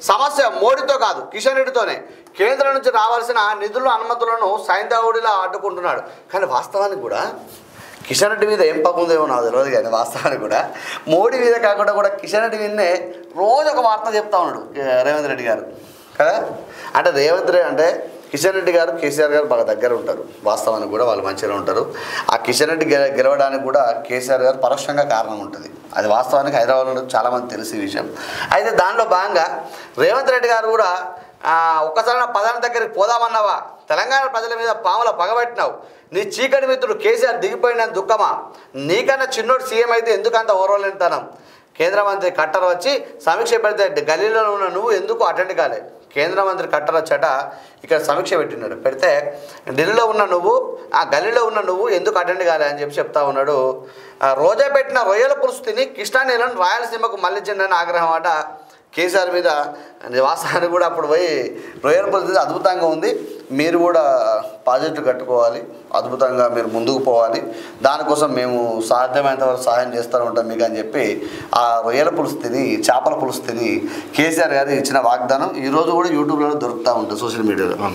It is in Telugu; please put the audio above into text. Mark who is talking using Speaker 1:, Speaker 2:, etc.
Speaker 1: సమస్య మోడీతో కాదు, కిషన్ రెడ్డితోనే. కేంద్రం నుంచి రావాల్సిన నిధుల అనుమతులను సైంధవుడిలా అడ్డుకుంటున్నాడు. కానీ వాస్తవానికి కూడా కిషన్ రెడ్డి మీద ఏం పక్కుందేమో నాకు తెలియదు, కానీ వాస్తవానికి కూడా మోడీ మీద కాకుండా కూడా కిషన్ రెడ్డి మీదనే రోజు ఒక వార్త చెప్తా ఉన్నాడు రేవంత్ రెడ్డి గారు కదా. అంటే రేవంత్ రెడ్డి అంటే కిషన్ రెడ్డి గారు కేసీఆర్ గారు బాగా దగ్గర ఉంటారు. వాస్తవానికి కూడా వాళ్ళు మంచిగా ఉంటారు. ఆ కిషన్ రెడ్డి గెలవడానికి కూడా కేసీఆర్ గారు పరోక్షంగా కారణం ఉంటుంది. అది వాస్తవానికి హైదరాబాద్లో చాలామంది తెలిసే విషయం. అయితే దానిలో భాగంగా రేవంత్ రెడ్డి గారు కూడా ఒక్కసారి నా పదాల దగ్గరికి పోదామన్నావా, తెలంగాణ ప్రజల మీద పాముల పగబట్టినావు, నీ చీకటి మిత్రుడు కేసీఆర్ దిగిపోయిన దుఃఖమా, నీకన్నా చిన్నోడు సీఎం అయితే ఎందుకంత ఓర్వలేనితనం, కేంద్ర మంత్రి కట్టర్ వచ్చి సమీక్ష పెడితే గల్లీలో ఉన్న నువ్వు ఎందుకు అటెండ్ కాలే, కేంద్ర మంత్రి కట్టర్ వచ్చాట ఇక్కడ సమీక్ష పెట్టినాడు, పెడితే ఢిల్లీలో ఉన్న నువ్వు ఆ గల్లీలో ఉన్న నువ్వు ఎందుకు అటెండ్ కాలే అని చెప్తా ఉన్నాడు. రోజా పెట్టిన రొయ్యల పులుసు తిని కృష్ణా నీళ్ళను రాయలసీమకు మళ్ళించండి ఆగ్రహం అట కేసీఆర్ మీద. వాస్తవానికి కూడా అప్పుడు పోయి రొయ్యల పులుసు అద్భుతంగా ఉంది, మీరు కూడా ప్రాజెక్టు కట్టుకోవాలి, అద్భుతంగా మీరు ముందుకు పోవాలి, దానికోసం మేము సాధ్యమైనంత వరకు సహాయం చేస్తూ ఉంటాం మీకు అని చెప్పి ఆ రొయ్యల పులుసు తిని చేపల పులుసు తిని కేసీఆర్ గారు ఇచ్చిన వాగ్దానం ఈరోజు కూడా యూట్యూబ్లో దొరుకుతూ ఉంటుంది, సోషల్ మీడియాలో.